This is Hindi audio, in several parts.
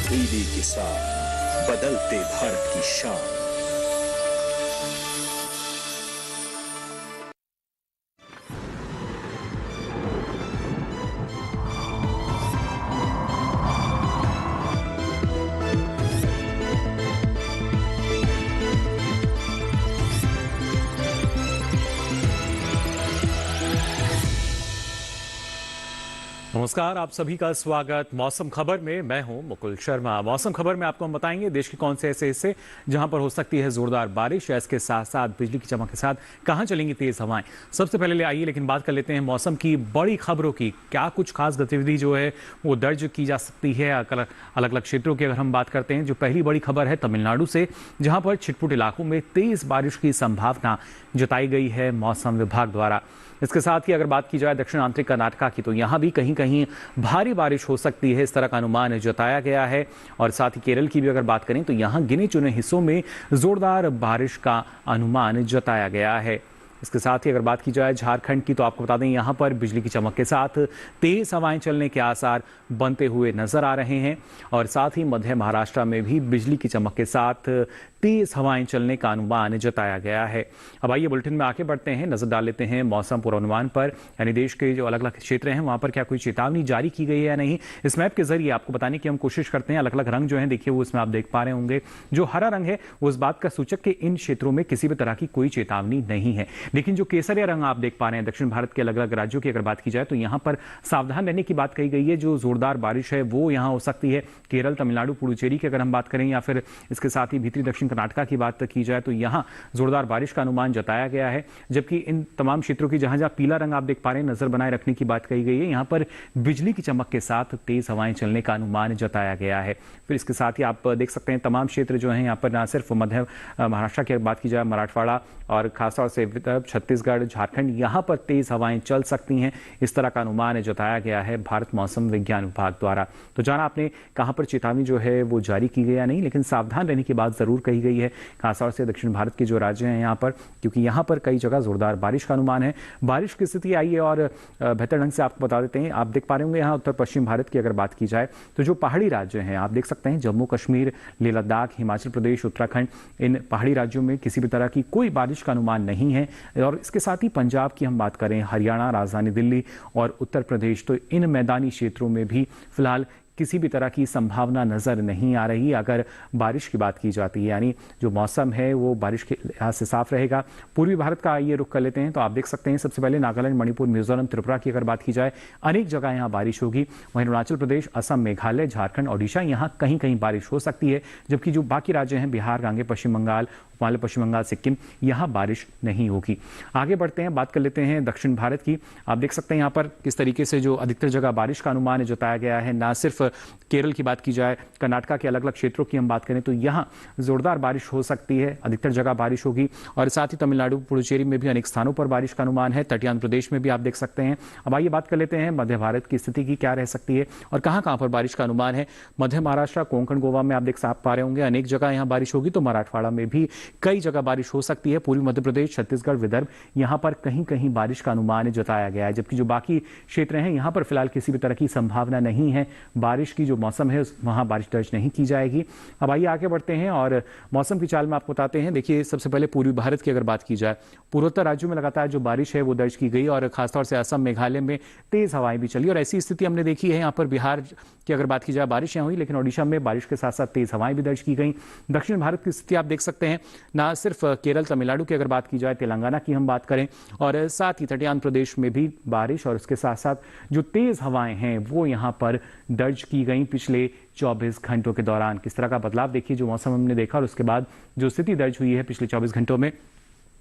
तब्दीली के साथ बदलते भारत की शान। नमस्कार, आप सभी का स्वागत मौसम खबर में। मैं हूं मुकुल शर्मा। मौसम खबर में आपको हम बताएंगे देश के कौन से ऐसे हिस्से जहां पर हो सकती है जोरदार बारिश या इसके साथ साथ बिजली की चमक के साथ कहां चलेंगी तेज हवाएं। सबसे पहले आइए लेकिन बात कर लेते हैं मौसम की बड़ी खबरों की। क्या कुछ खास गतिविधि जो है वो दर्ज की जा सकती है अलग अलग क्षेत्रों की। अगर हम बात करते हैं, जो पहली बड़ी खबर है तमिलनाडु से, जहां पर छिटपुट इलाकों में तेज बारिश की संभावना जताई गई है मौसम विभाग द्वारा। इसके साथ ही अगर बात की जाए दक्षिणांतरिक कर्नाटका की, तो यहाँ भी कहीं कहीं भारी बारिश हो सकती है, इस तरह का अनुमान जताया गया है। और साथ ही केरल की भी अगर बात करें तो यहाँ गिने चुने हिस्सों में जोरदार बारिश का अनुमान जताया गया है। इसके साथ ही अगर बात की जाए झारखंड की, तो आपको बता दें यहाँ पर बिजली की चमक के साथ तेज हवाएं चलने के आसार बनते हुए नजर आ रहे हैं। और साथ ही मध्य महाराष्ट्र में भी बिजली की चमक के साथ तेज हवाएं चलने का अनुमान जताया गया है। अब आइए बुलेटिन में आगे बढ़ते हैं, नजर डाल लेते हैं मौसम पूर्वानुमान पर, यानी देश के जो अलग अलग क्षेत्र हैं वहां पर क्या कोई चेतावनी जारी की गई है या नहीं। इस मैप के जरिए आपको बताने की हम कोशिश करते हैं। अलग अलग रंग जो है देखिए वो इसमें आप देख पा रहे होंगे। जो हरा रंग है वो इस बात का सूचक कि इन क्षेत्रों में किसी भी तरह की कोई चेतावनी नहीं है। लेकिन जो केसरिया रंग आप देख पा रहे हैं दक्षिण भारत के अलग अलग राज्यों की अगर बात की जाए तो यहाँ पर सावधान रहने की बात कही गई है। जो जोरदार बारिश है वो यहाँ हो सकती है केरल, तमिलनाडु, पुडुचेरी की अगर हम बात करें, या फिर इसके साथ ही भीतरी दक्षिण कर्नाटका की बात की जाए तो यहाँ जोरदार बारिश का अनुमान जताया गया है। जबकि इन तमाम क्षेत्रों की जहां जहां पीला रंग आप देख पा रहे हैं नजर बनाए रखने की बात कही गई है, यहाँ पर बिजली की चमक के साथ तेज हवाएं चलने का अनुमान जताया गया है। फिर इसके साथ ही आप देख सकते हैं तमाम क्षेत्र जो हैं यहाँ पर, ना सिर्फ मध्य महाराष्ट्र की बात की जाए, मराठवाड़ा और खासतौर से विदर्भ, छत्तीसगढ़, झारखंड, यहाँ पर तेज हवाएं चल सकती हैं, इस तरह का अनुमान जताया गया है भारत मौसम विज्ञान विभाग द्वारा। तो जाना आपने कहां पर चेतावनी जो है वो जारी की गई या नहीं, लेकिन सावधान रहने की बात जरूर कही गई है, खासतौर से दक्षिण भारत के जो राज्य हैं यहाँ पर, क्योंकि यहाँ पर कई जगह जोरदार बारिश का अनुमान है। बारिश की स्थिति आई है और बेहतर ढंग से आपको बता देते हैं। आप देख पा रहे होंगे यहाँ उत्तर पश्चिम भारत की अगर बात की जाए तो जो पहाड़ी राज्य हैं आप देख सकते हैं, जम्मू कश्मीर, लेह लद्दाख, हिमाचल प्रदेश, उत्तराखंड, इन पहाड़ी राज्यों में किसी भी तरह की कोई बारिश का अनुमान नहीं है। और इसके साथ ही पंजाब की हम बात करें, हरियाणा, राजधानी दिल्ली और उत्तर प्रदेश, तो इन मैदानी क्षेत्रों में भी फिलहाल किसी भी तरह की संभावना नजर नहीं आ रही अगर बारिश की बात की जाती है। यानी जो मौसम है वो बारिश के लिहाज से साफ रहेगा। पूर्वी भारत का आइए रुख कर लेते हैं, तो आप देख सकते हैं सबसे पहले नागालैंड, मणिपुर, मिजोरम, त्रिपुरा की अगर बात की जाए अनेक जगह यहाँ बारिश होगी। वहीं अरुणाचल प्रदेश, असम, मेघालय, झारखंड, ओडिशा, यहाँ कहीं कहीं बारिश हो सकती है। जबकि जो बाकी राज्य हैं बिहार, गांगे, पश्चिम बंगाल, हिमालय, पश्चिम बंगाल, सिक्किम, यहाँ बारिश नहीं होगी। आगे बढ़ते हैं, बात कर लेते हैं दक्षिण भारत की। आप देख सकते हैं यहाँ पर किस तरीके से जो अधिकतर जगह बारिश का अनुमान जताया गया है। ना सिर्फ केरल की बात की जाए, कर्नाटका के अलग अलग क्षेत्रों की हम बात करें तो यहाँ जोरदार बारिश हो सकती है, अधिकतर जगह बारिश होगी। और साथ ही तमिलनाडु, पुडुचेरी में भी अनेक स्थानों पर बारिश का अनुमान है। तटीय आंध्र प्रदेश में भी आप देख सकते हैं। अब आइए बात कर लेते हैं मध्य भारत की स्थिति की क्या रह सकती है और कहां कहां पर बारिश का अनुमान है। मध्य महाराष्ट्र, कोंकण, गोवा में आप देख पा रहे होंगे अनेक जगह यहाँ बारिश होगी। तो मराठवाड़ा में भी कई जगह बारिश हो सकती है। पूर्वी मध्य प्रदेश, छत्तीसगढ़, विदर्भ, यहाँ पर कहीं कहीं बारिश का अनुमान जताया गया है। जबकि जो बाकी क्षेत्र हैं यहाँ पर फिलहाल किसी भी तरह की संभावना नहीं है। बारिश की जो मौसम है वहां बारिश दर्ज नहीं की जाएगी। अब आइए आगे बढ़ते हैं और मौसम की चाल में आपको बताते हैं। देखिए सबसे पहले पूर्वी भारत की अगर बात की जाए, पूर्वोत्तर राज्यों में लगातार जो बारिश है वो दर्ज की गई और खासतौर से असम, मेघालय में तेज हवाएं भी चली और ऐसी स्थिति हमने देखी है। यहाँ पर बिहार की अगर बात की जाए बारिश यहाँ हुई, लेकिन ओडिशा में बारिश के साथ साथ तेज हवाएं भी दर्ज की गई। दक्षिण भारत की स्थिति आप देख सकते हैं, ना सिर्फ केरल, तमिलनाडु की अगर बात की जाए, तेलंगाना की हम बात करें और साथ ही तटीय आंध्र प्रदेश में भी बारिश और उसके साथ साथ जो तेज हवाएं हैं वो यहाँ पर दर्ज की गई पिछले 24 घंटों के दौरान। किस तरह का बदलाव देखिए जो मौसम हमने देखा और उसके बाद जो स्थिति दर्ज हुई है पिछले 24 घंटों में।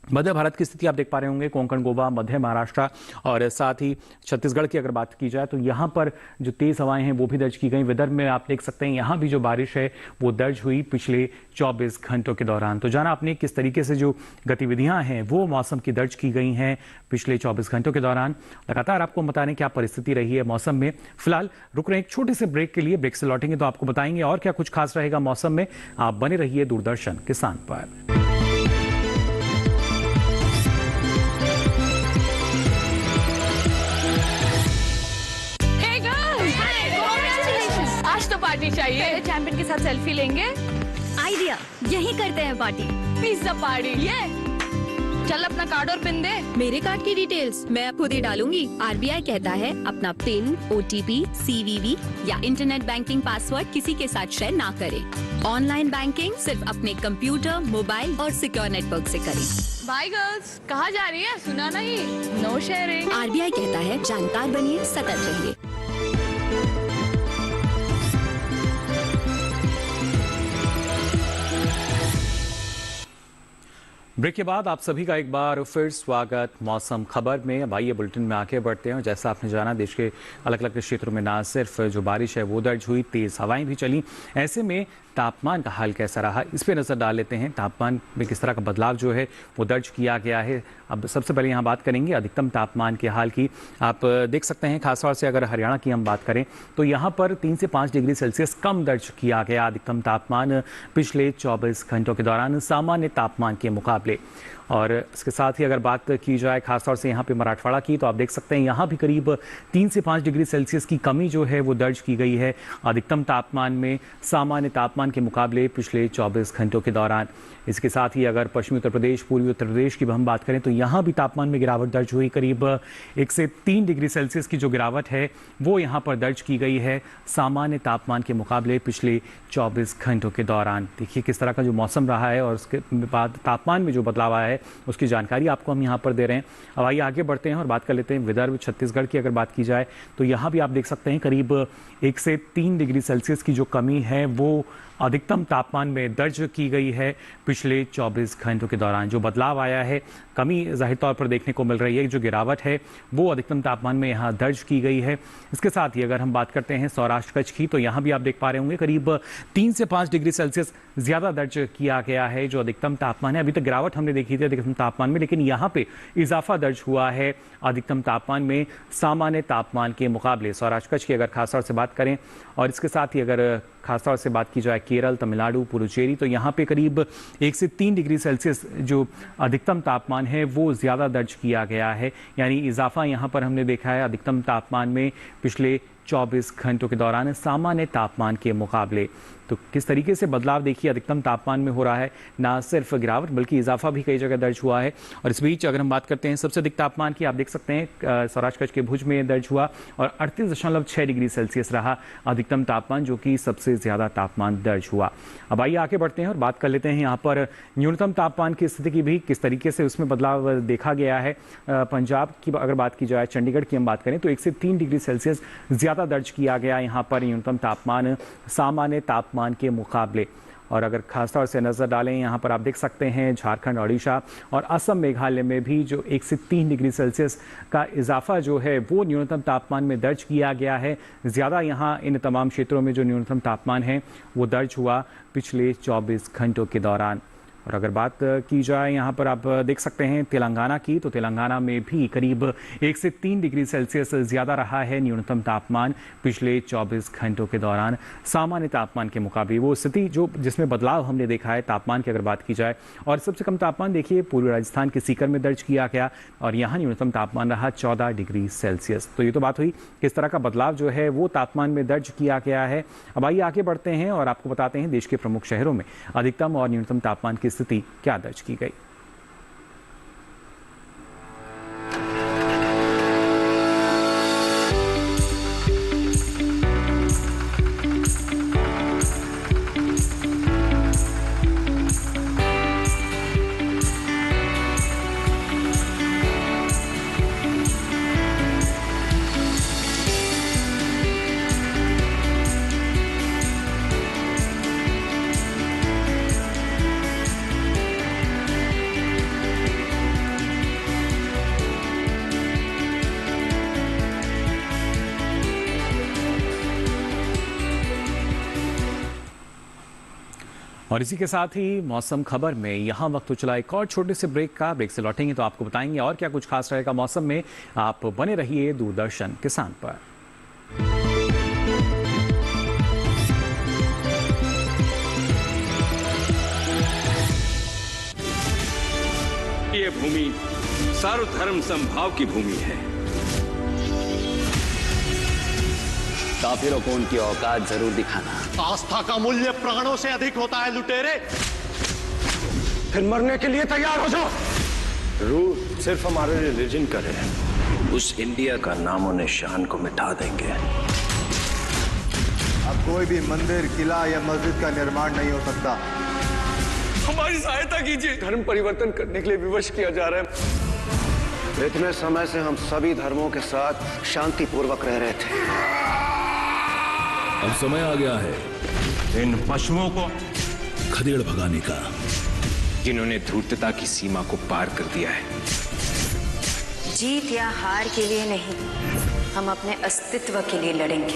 मध्य भारत की स्थिति आप देख पा रहे होंगे, कोंकण, गोवा, मध्य महाराष्ट्र और साथ ही छत्तीसगढ़ की अगर बात की जाए तो यहाँ पर जो तेज हवाएं हैं वो भी दर्ज की गई। विदर्भ में आप देख सकते हैं यहाँ भी जो बारिश है वो दर्ज हुई पिछले 24 घंटों के दौरान। तो जाना आपने किस तरीके से जो गतिविधियां हैं वो मौसम की दर्ज की गई हैं पिछले 24 घंटों के दौरान। लगातार आपको बताने क्या परिस्थिति रही है मौसम में। फिलहाल रुक रहे एक छोटे से ब्रेक के लिए, ब्रेक से लौटेंगे तो आपको बताएंगे और क्या कुछ खास रहेगा मौसम में। आप बने रहिए दूरदर्शन किसान पर। पार्टी चाहिए। पहले चैंपियन के साथ सेल्फी लेंगे। आइडिया, यही करते हैं पार्टी। Pizza party. ये चल अपना कार्ड और पिन दे। मेरे कार्ड की डिटेल्स मैं खुद ही डालूंगी। आरबीआई कहता है अपना पिन, ओटीपी, सीवीवी या इंटरनेट बैंकिंग पासवर्ड किसी के साथ शेयर ना करें। ऑनलाइन बैंकिंग सिर्फ अपने कंप्यूटर, मोबाइल और सिक्योर नेटवर्क से करें। बाय गर्ल्स, कहाँ जा रही है? सुना नहीं? No sharing. आरबीआई कहता है जानकार बनिए, सतर्क रहिए। ब्रेक के बाद आप सभी का एक बार फिर स्वागत मौसम खबर में। अब आइए बुलेटिन में आगे बढ़ते हैं। जैसा आपने जाना, देश के अलग अलग क्षेत्रों में ना सिर्फ जो बारिश है वो दर्ज हुई, तेज हवाएं भी चली। ऐसे में तापमान का हाल कैसा रहा, इस पे नज़र डाल लेते हैं। तापमान में किस तरह का बदलाव जो है वो दर्ज किया गया है। अब सबसे पहले यहाँ बात करेंगे अधिकतम तापमान के हाल की। आप देख सकते हैं खासतौर से अगर हरियाणा की हम बात करें तो यहाँ पर 3 से 5 डिग्री सेल्सियस कम दर्ज किया गया अधिकतम तापमान पिछले 24 घंटों के दौरान सामान्य तापमान के मुकाबले। और इसके साथ ही अगर बात की जाए खासतौर से यहाँ पे मराठवाड़ा की, तो आप देख सकते हैं यहाँ भी करीब 3 से 5 डिग्री सेल्सियस की कमी जो है वो दर्ज की गई है अधिकतम तापमान में सामान्य तापमान के मुकाबले पिछले 24 घंटों के दौरान। इसके साथ ही अगर पश्चिमी उत्तर प्रदेश, पूर्वी उत्तर प्रदेश की हम बात करें तो यहाँ भी तापमान में गिरावट दर्ज हुई। करीब 1 से 3 डिग्री सेल्सियस की जो गिरावट है वो यहाँ पर दर्ज की गई है सामान्य तापमान के मुकाबले पिछले 24 घंटों के दौरान। देखिए किस तरह का जो मौसम रहा है और उसके बाद तापमान में जो बदलाव आया है उसकी जानकारी आपको हम यहाँ पर दे रहे हैं। अब आइए आगे बढ़ते हैं और बात कर लेते हैं विदर्भ छत्तीसगढ़ की। अगर बात की जाए तो यहाँ भी आप देख सकते हैं करीब 1 से 3 डिग्री सेल्सियस की जो कमी है वो अधिकतम तापमान में दर्ज की गई है पिछले 24 घंटों के दौरान। जो बदलाव आया है, कमी जाहिर तौर पर देखने को मिल रही है। जो गिरावट है वो अधिकतम तापमान में यहाँ दर्ज की गई है। इसके साथ ही अगर हम बात करते हैं सौराष्ट्र कच्छ की, तो यहाँ भी आप देख पा रहे होंगे करीब 3 से 5 डिग्री सेल्सियस ज़्यादा दर्ज किया गया है जो अधिकतम तापमान है। अभी तक गिरावट हमने देखी थी अधिकतम तापमान में, लेकिन यहाँ पे इजाफा दर्ज हुआ है अधिकतम तापमान में सामान्य तापमान के मुकाबले। सौराष्ट्र कच्छ की अगर खासतौर से बात करें और इसके साथ ही अगर खासतौर से बात की जाए केरल, तमिलनाडु, पुडुचेरी, तो यहाँ पे करीब 1 से 3 डिग्री सेल्सियस जो अधिकतम तापमान है वो ज़्यादा दर्ज किया गया है। यानी इजाफा यहाँ पर हमने देखा है अधिकतम तापमान में पिछले 24 घंटों के दौरान सामान्य तापमान के मुकाबले। तो किस तरीके से बदलाव देखिए अधिकतम तापमान में हो रहा है, ना सिर्फ गिरावट बल्कि इजाफा भी कई जगह दर्ज हुआ है। और इस बीच अगर हम बात करते हैं सबसे अधिक तापमान की, आप देख सकते हैं सौराष्ट्र कच्छ के भुज में दर्ज हुआ और 38.6 डिग्री सेल्सियस रहा अधिकतम तापमान, जो कि सबसे ज़्यादा तापमान दर्ज हुआ। अब आइए आगे बढ़ते हैं और बात कर लेते हैं यहाँ पर न्यूनतम तापमान की स्थिति की भी, किस तरीके से उसमें बदलाव देखा गया है। पंजाब की अगर बात की जाए, चंडीगढ़ की हम बात करें तो 1 से 3 डिग्री सेल्सियस ज़्यादा दर्ज किया गया यहाँ पर न्यूनतम तापमान सामान्य तापमान के मुकाबले। और अगर खासतौर से नज़र डालें यहाँ पर आप देख सकते हैं झारखंड, ओडिशा और असम, मेघालय में भी जो 1 से 3 डिग्री सेल्सियस का इजाफा जो है वो न्यूनतम तापमान में दर्ज किया गया है। ज़्यादा यहाँ इन तमाम क्षेत्रों में जो न्यूनतम तापमान है वो दर्ज हुआ पिछले 24 घंटों के दौरान। और अगर बात की जाए यहाँ पर आप देख सकते हैं तेलंगाना की, तो तेलंगाना में भी करीब 1 से 3 डिग्री सेल्सियस ज़्यादा रहा है न्यूनतम तापमान पिछले 24 घंटों के दौरान सामान्य तापमान के मुकाबले। वो स्थिति जो जिसमें बदलाव हमने देखा है तापमान की अगर बात की जाए। और सबसे कम तापमान देखिए पूर्वी राजस्थान के सीकर में दर्ज किया गया और यहाँ न्यूनतम तापमान रहा 14 डिग्री सेल्सियस। तो ये तो बात हुई किस तरह का बदलाव जो है वो तापमान में दर्ज किया गया है। अब आइए आगे बढ़ते हैं और आपको बताते हैं देश के प्रमुख शहरों में अधिकतम और न्यूनतम तापमान की स्थिति क्या दर्ज की गई। और इसी के साथ ही मौसम खबर में यहाँ वक्त हो चला एक और छोटे से ब्रेक का। ब्रेक से लौटेंगे तो आपको बताएंगे और क्या कुछ खास रहेगा मौसम में। आप बने रहिए दूरदर्शन किसान पर। ये भूमि सर्वधर्म समभाव की भूमि है। काफिरों को उनकी औकात जरूर दिखाना। आस्था का मूल्य प्राणों से अधिक होता है लुटेरे। फिर मरने के लिए तैयार हो जाओ। रूल सिर्फ हमारे रिलीजन का है, उस इंडिया का नामो निशान को मिटा देंगे। अब कोई भी मंदिर, किला या मस्जिद का निर्माण नहीं हो सकता। हमारी सहायता कीजिए। धर्म परिवर्तन करने के लिए विवश किया जा रहा है। इतने समय से हम सभी धर्मों के साथ शांतिपूर्वक रह रहे थे। अब समय आ गया है इन पशुओं को खदेड़ भगाने का, जिन्होंने धूर्तता की सीमा को पार कर दिया है। जीत या हार के लिए नहीं, हम अपने अस्तित्व के लिए लड़ेंगे।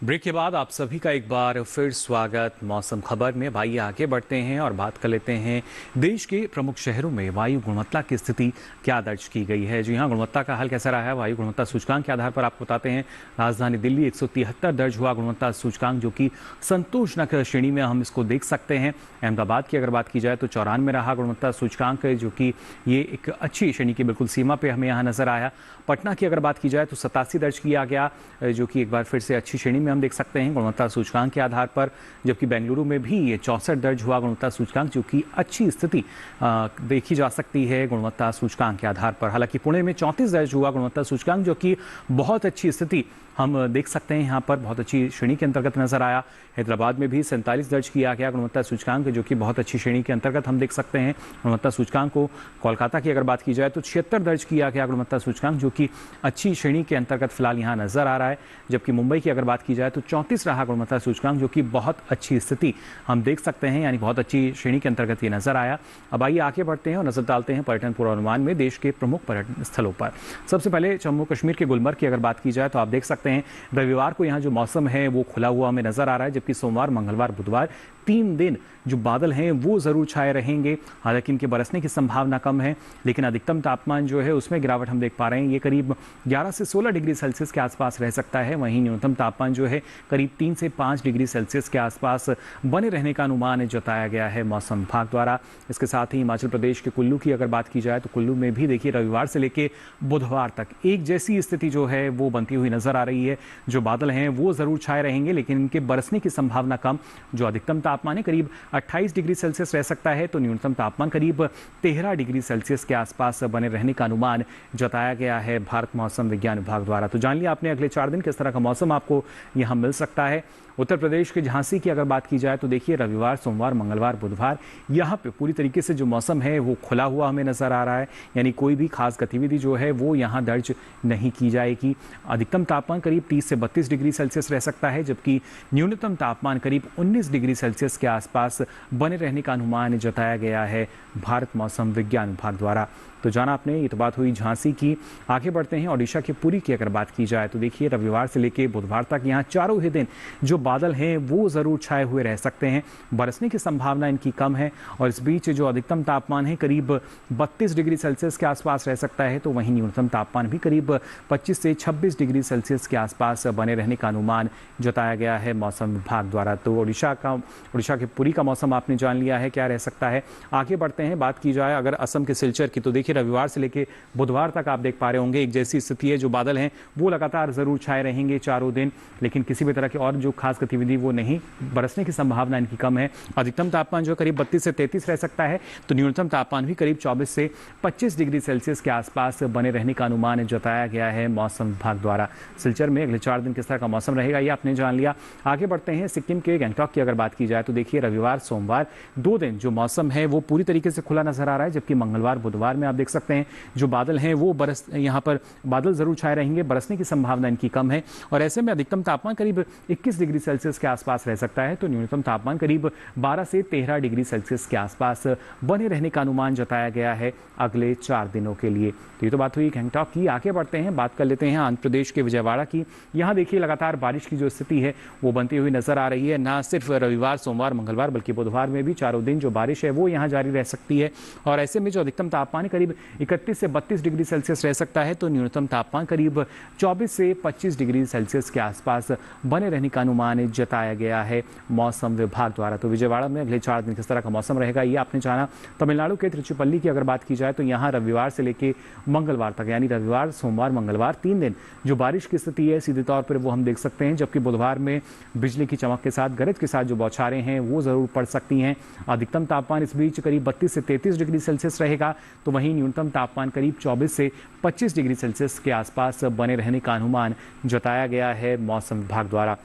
ब्रेक के बाद आप सभी का एक बार फिर स्वागत मौसम खबर में। भाई आगे बढ़ते हैं और बात कर लेते हैं देश के प्रमुख शहरों में वायु गुणवत्ता की स्थिति क्या दर्ज की गई है। जी हाँ, गुणवत्ता का हाल कैसा रहा है वायु गुणवत्ता सूचकांक के आधार पर आपको बताते हैं। राजधानी दिल्ली 173 दर्ज हुआ गुणवत्ता सूचकांक, जो कि संतोषजनक श्रेणी में हम इसको देख सकते हैं। अहमदाबाद की अगर बात की जाए तो 94 में रहा गुणवत्ता सूचकांक, जो कि ये एक अच्छी श्रेणी की बिल्कुल सीमा पे हमें यहाँ नजर आया। पटना की अगर बात की जाए तो 87 दर्ज किया गया, जो कि एक बार फिर से अच्छी श्रेणी में हम देख सकते हैं गुणवत्ता सूचकांक के आधार पर। जबकि बेंगलुरु में भी ये 64 दर्ज हुआ गुणवत्ता सूचकांक, जो कि अच्छी स्थिति देखी जा सकती है गुणवत्ता सूचकांक के आधार पर। हालांकि पुणे में 34 दर्ज हुआ गुणवत्ता सूचकांक, जो कि बहुत अच्छी स्थिति हम देख सकते हैं यहाँ पर, बहुत अच्छी श्रेणी के अंतर्गत नजर आया। हैदराबाद में भी 47 दर्ज किया गया गुणवत्ता सूचकांक, जो कि बहुत अच्छी श्रेणी के अंतर्गत हम देख सकते हैं गुणवत्ता सूचकांक को। कोलकाता की अगर बात की जाए तो 76 दर्ज किया गया गुणवत्ता सूचकांक, जो कि अच्छी श्रेणी के अंतर्गत फिलहाल यहाँ नजर आ रहा है। जबकि मुंबई की अगर बात की जाए तो 34 रहा गुणवत्ता सूचकांक, जो कि बहुत अच्छी स्थिति हम देख सकते हैं, यानी बहुत अच्छी श्रेणी के अंतर्गत ये नजर आया। अब आइए आगे बढ़ते हैं और नजर डालते हैं पर्यटन पूर्वानुमान में देश के प्रमुख पर्यटन स्थलों पर। सबसे पहले जम्मू कश्मीर के गुलमर्ग की अगर बात की जाए तो आप देख सकते हैं रविवार को यहाँ जो मौसम है वो खुला हुआ हमें नजर आ रहा है। जबकि सोमवार, मंगलवार, बुधवार 3 दिन जो बादल हैं वो जरूर छाए रहेंगे। हालांकि इनके बरसने की संभावना कम है, लेकिन अधिकतम तापमान जो है उसमें गिरावट हम देख पा रहे हैं। ये करीब 11 से 16 डिग्री सेल्सियस के आसपास रह सकता है। वहीं न्यूनतम तापमान जो है करीब 3 से 5 डिग्री सेल्सियस के आसपास बने रहने का अनुमान जताया गया है मौसम विभाग द्वारा। इसके साथ ही हिमाचल प्रदेश के कुल्लू की अगर बात की जाए तो कुल्लू में भी देखिए रविवार से लेकर बुधवार तक एक जैसी स्थिति जो है वो बनती हुई नजर आ रही है। जो बादल हैं वो जरूर छाए रहेंगे, लेकिन इनके बरसने की संभावना कम। जो अधिकतम तापमान है करीब 28 डिग्री सेल्सियस रह सकता है, तो न्यूनतम तापमान करीब 13 डिग्री सेल्सियस के आसपास बने रहने का अनुमान जताया गया है भारत मौसम विज्ञान विभाग द्वारा। तो जान लिया आपने अगले 4 दिन किस तरह का मौसम आपको यहाँ मिल सकता है। उत्तर प्रदेश के झांसी की अगर बात की जाए तो देखिए रविवार, सोमवार, मंगलवार, बुधवार यहाँ पे पूरी तरीके से जो मौसम है वो खुला हुआ हमें नजर आ रहा है, यानी कोई भी खास गतिविधि जो है वो यहाँ दर्ज नहीं की जाएगी। अधिकतम तापमान करीब 30 से 32 डिग्री सेल्सियस रह सकता है, जबकि न्यूनतम तापमान करीब 19 डिग्री सेल्सियस के आसपास बने रहने का अनुमान जताया गया है भारत मौसम विज्ञान विभाग द्वारा। तो जाना आपने, ये तो बात हुई झांसी की। आगे बढ़ते हैं ओडिशा के पुरी की अगर बात की जाए तो देखिए रविवार से लेकर बुधवार तक यहाँ चारों ही दिन जो बादल हैं वो जरूर छाए हुए रह सकते हैं। बरसने की संभावना इनकी कम है और इस बीच जो अधिकतम तापमान है करीब 32 डिग्री सेल्सियस के आसपास रह सकता है, तो वहीं न्यूनतम तापमान भी करीब 25 से 26 डिग्री सेल्सियस के आसपास बने रहने का अनुमान जताया गया है मौसम विभाग द्वारा। तो ओडिशा के पुरी का मौसम आपने जान लिया है क्या रह सकता है। आगे बढ़ते हैं, बात की जाए अगर असम के सिलचर की तो देखिए रविवार से लेकर बुधवार तक आप देख पा रहे होंगे एक जैसी स्थिति है। जो बादल हैं वो लगातार जरूर छाए रहेंगे चारों दिन, लेकिन किसी भी तरह की और जो खास गतिविधि वो नहीं, बरसने की संभावना इनकी कम है। अधिकतम तापमान जो करीब 32 से 33 रह सकता है, तो न्यूनतम तापमान भी करीब 24 से 25 डिग्री सेल्सियस के आसपास बने रहने का अनुमान जताया गया है मौसम विभाग द्वारा। सिलचर में अगले 4 दिन किस तरह का मौसम रहेगा ये आपने जान लिया। आगे बढ़ते हैं, सिक्किम के गंगटोक की अगर बात की जाए तो देखिए रविवार, सोमवार 2 दिन जो मौसम है वो पूरी तरीके से खुला नजर आ रहा है। जबकि मंगलवार, बुधवार में आप देख सकते हैं जो बादल हैं वो यहाँ पर बादल जरूर छाए रहेंगे, बरसने की संभावना इनकी कम है। और ऐसे में अधिकतम तापमान करीब 21 डिग्री सेल्सियस के आसपास रह सकता है, तो न्यूनतम तापमान करीब 12 से 13 डिग्री सेल्सियस के आसपास बने रहने का अनुमान जताया गया है अगले 4 दिनों के लिए। तो ये तो बात हुई गंगटोक की। आगे बढ़ते हैं, बात कर लेते हैं आंध्र प्रदेश के विजयवाड़ा की। यहाँ देखिए लगातार बारिश की जो स्थिति है वो बनती हुई नजर आ रही है। ना सिर्फ रविवार, सोमवार, मंगलवार बल्कि बुधवार में भी चारों दिन जो बारिश है वो यहाँ जारी रह सकती है। और ऐसे में जो अधिकतम तापमान करीब करीब 31 से 32 डिग्री सेल्सियस रह सकता है, तो न्यूनतम तापमान करीब 24 से 25 डिग्री सेल्सियस के आसपास बने रहने का अनुमान जताया गया है मौसम विभाग द्वारा। तो विजयवाड़ा में अगले 4 दिन किस तरह का मौसम रहेगा ये आपने जाना। तमिलनाडु के तिरुचिपल्ली की अगर बात की जाए तो यहाँ रविवार से लेकर मंगलवार तक, यानी रविवार, सोमवार, मंगलवार 3 दिन जो बारिश की स्थिति है सीधे तौर पर वो हम देख सकते हैं, जबकि बुधवार में बिजली की चमक के साथ, गरज के साथ जो बौछारें हैं वो जरूर पड़ सकती हैं। अधिकतम तापमान इस बीच करीब 32 से 33 डिग्री सेल्सियस रहेगा, तो वहीं न्यूनतम तापमान करीब 24 से 25 डिग्री सेल्सियस के आसपास बने रहने का अनुमान जताया गया है मौसम विभाग द्वारा।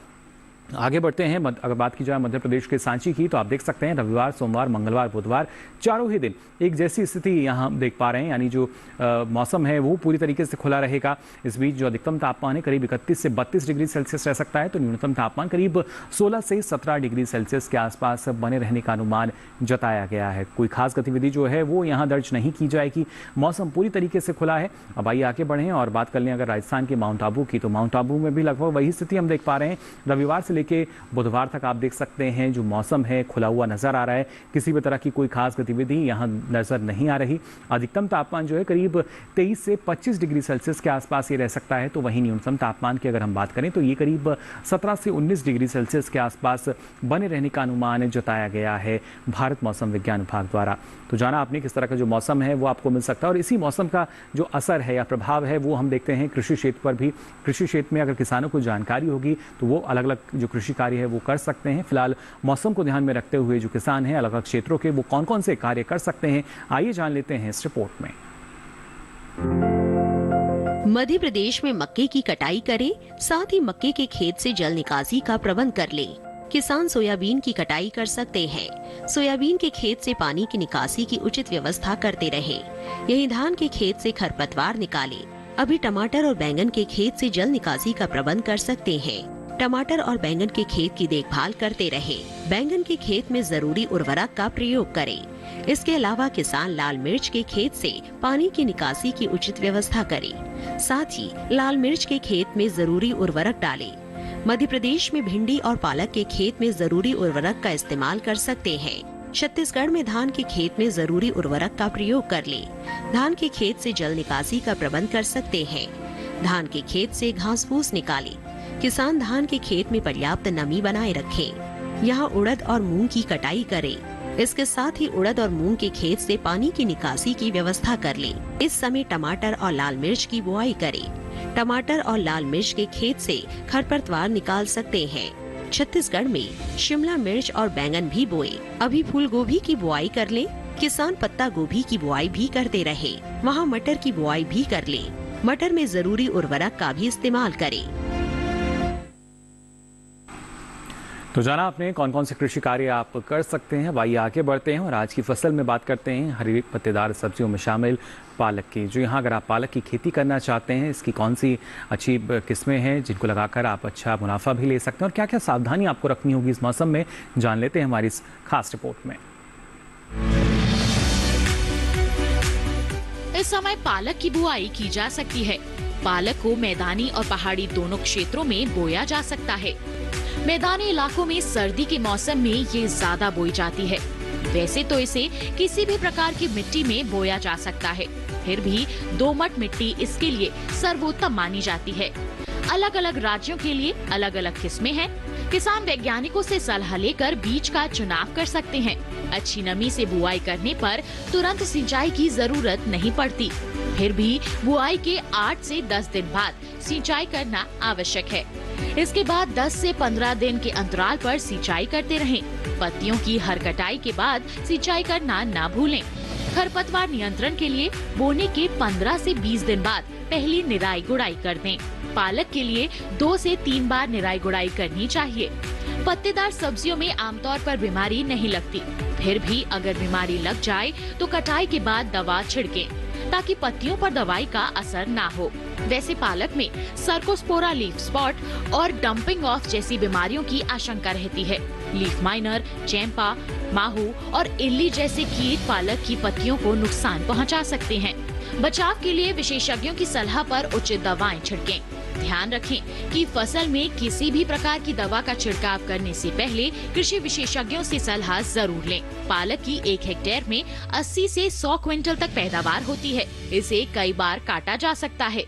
आगे बढ़ते हैं। अगर बात की जाए मध्य प्रदेश के सांची की, तो आप देख सकते हैं रविवार, सोमवार, मंगलवार, बुधवार चारों ही दिन एक जैसी स्थिति यहाँ हम देख पा रहे हैं, यानी जो मौसम है वो पूरी तरीके से खुला रहेगा। इस बीच जो अधिकतम तापमान है करीब 31 से 32 डिग्री सेल्सियस रह सकता है, तो न्यूनतम तापमान करीब 16 से 17 डिग्री सेल्सियस के आसपास बने रहने का अनुमान जताया गया है। कोई खास गतिविधि जो है वो यहाँ दर्ज नहीं की जाएगी, मौसम पूरी तरीके से खुला है। अब आइए आगे बढ़ें और बात कर लें अगर राजस्थान के माउंट आबू की, तो माउंट आबू में भी लगभग वही स्थिति हम देख पा रहे हैं। रविवार से लेके बुधवार तक आप देख सकते हैं जो मौसम है खुला हुआ नजर आ रहा है, किसी भी तरह की कोई खास गतिविधि यहाँ नजर नहीं आ रही। अधिकतम तापमान जो है करीब 23 से 25 डिग्री सेल्सियस के आसपास ये रह सकता है, तो वहीं न्यूनतम तापमान की अगर हम बात करें तो ये करीब 17 से 19 डिग्री सेल्सियस के आसपास बने रहने का अनुमान जताया गया है भारत मौसम विज्ञान विभाग द्वारा। तो जाना आपने किस तरह का जो मौसम है वो आपको मिल सकता है, और इसी मौसम का जो असर है या प्रभाव है वो हम देखते हैं कृषि क्षेत्र पर भी। कृषि क्षेत्र में अगर किसानों को जानकारी होगी तो वो अलग अलग जो कृषि कार्य है वो कर सकते हैं। फिलहाल मौसम को ध्यान में रखते हुए जो किसान हैं अलग अलग क्षेत्रों के, वो कौन कौन से कार्य कर सकते हैं, आइए जान लेते हैं इस रिपोर्ट में। मध्य प्रदेश में मक्के की कटाई करें, साथ ही मक्के के खेत से जल निकासी का प्रबंध कर लें। किसान सोयाबीन की कटाई कर सकते हैं। सोयाबीन के खेत से पानी की निकासी की उचित व्यवस्था करते रहें। यही धान के खेत से खरपतवार निकालें। अभी टमाटर और बैंगन के खेत से जल निकासी का प्रबंध कर सकते हैं। टमाटर और बैंगन के खेत की देखभाल करते रहें। बैंगन के खेत में जरूरी उर्वरक का प्रयोग करें। इसके अलावा किसान लाल मिर्च के खेत से पानी की निकासी की उचित व्यवस्था करें। साथ ही लाल मिर्च के खेत में जरूरी उर्वरक डालें। मध्य प्रदेश में भिंडी और पालक के खेत में जरूरी उर्वरक का इस्तेमाल कर सकते हैं। छत्तीसगढ़ में धान के खेत में जरूरी उर्वरक का प्रयोग कर लें। धान के खेत से जल निकासी का प्रबंध कर सकते हैं। धान के खेत से घास फूस निकालें। किसान धान के खेत में पर्याप्त नमी बनाए रखें। यहाँ उड़द और मूंग की कटाई करें। इसके साथ ही उड़द और मूंग के खेत से पानी की निकासी की व्यवस्था कर लें। इस समय टमाटर और लाल मिर्च की बुआई करें। टमाटर और लाल मिर्च के खेत से खरपतवार निकाल सकते हैं। छत्तीसगढ़ में शिमला मिर्च और बैंगन भी बोए। अभी फूल गोभी की बुआई कर लें। किसान पत्ता गोभी की बुआई भी करते रहे। वहाँ मटर की बुआई भी कर लें। मटर में जरूरी उर्वरक का भी इस्तेमाल करें। तो जाना आपने कौन कौन से कृषि कार्य आप कर सकते हैं। आइए आगे बढ़ते हैं और आज की फसल में बात करते हैं हरी पत्तेदार सब्जियों में शामिल पालक की। जो यहाँ अगर आप पालक की खेती करना चाहते हैं, इसकी कौन सी अच्छी किस्में हैं जिनको लगाकर आप अच्छा मुनाफा भी ले सकते हैं, और क्या क्या सावधानी आपको रखनी होगी इस मौसम में, जान लेते हैं हमारी इस खास रिपोर्ट में। इस समय पालक की बुआई की जा सकती है। पालक को मैदानी और पहाड़ी दोनों क्षेत्रों में बोया जा सकता है। मैदानी इलाकों में सर्दी के मौसम में ये ज्यादा बोई जाती है। वैसे तो इसे किसी भी प्रकार की मिट्टी में बोया जा सकता है, फिर भी दोमट मिट्टी इसके लिए सर्वोत्तम मानी जाती है। अलग अलग राज्यों के लिए अलग अलग किस्में हैं। किसान वैज्ञानिकों से सलाह लेकर बीज का चुनाव कर सकते हैं। अच्छी नमी से बुआई करने पर तुरंत सिंचाई की जरूरत नहीं पड़ती, फिर भी बुआई के 8 से 10 दिन बाद सिंचाई करना आवश्यक है। इसके बाद 10 से 15 दिन के अंतराल पर सिंचाई करते रहें। पत्तियों की हर कटाई के बाद सिंचाई करना ना भूलें। खरपतवार नियंत्रण के लिए बोने के 15 से 20 दिन बाद पहली निराई गुड़ाई कर दें। पालक के लिए 2 से 3 बार निराई गुड़ाई करनी चाहिए। पत्तेदार सब्जियों में आमतौर पर बीमारी नहीं लगती, फिर भी अगर बीमारी लग जाए तो कटाई के बाद दवा छिड़कें ताकि पत्तियों पर दवाई का असर ना हो। वैसे पालक में सर्कोस्पोरा लीफ स्पॉट और डंपिंग ऑफ जैसी बीमारियों की आशंका रहती है। लीफ माइनर, चैंपा, माहू और इल्ली जैसे कीट पालक की पत्तियों को नुकसान पहुंचा सकते हैं। बचाव के लिए विशेषज्ञों की सलाह पर उचित दवाएं छिड़कें। ध्यान रखें कि फसल में किसी भी प्रकार की दवा का छिड़काव करने से पहले कृषि विशेषज्ञों से सलाह जरूर लें। पालक की 1 हेक्टेयर में 80 से 100 क्विंटल तक पैदावार होती है। इसे कई बार काटा जा सकता है।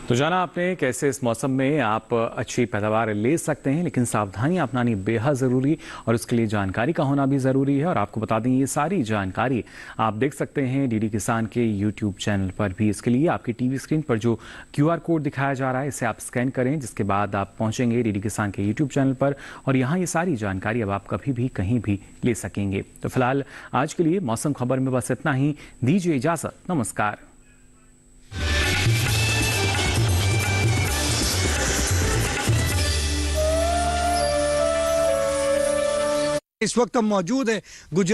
तो जाना आपने कैसे इस मौसम में आप अच्छी पैदावार ले सकते हैं, लेकिन सावधानियां अपनानी बेहद ज़रूरी और उसके लिए जानकारी का होना भी ज़रूरी है। और आपको बता दें ये सारी जानकारी आप देख सकते हैं डीडी किसान के यूट्यूब चैनल पर भी। इसके लिए आपकी टीवी स्क्रीन पर जो QR कोड दिखाया जा रहा है इसे आप स्कैन करें, जिसके बाद आप पहुंचेंगे डीडी किसान के यूट्यूब चैनल पर और यहाँ ये सारी जानकारी अब आप कभी भी कहीं भी ले सकेंगे। तो फिलहाल आज के लिए मौसम खबर में बस इतना ही। दीजिए इजाज़त, नमस्कार। इस वक्त हम मौजूद है गुजरात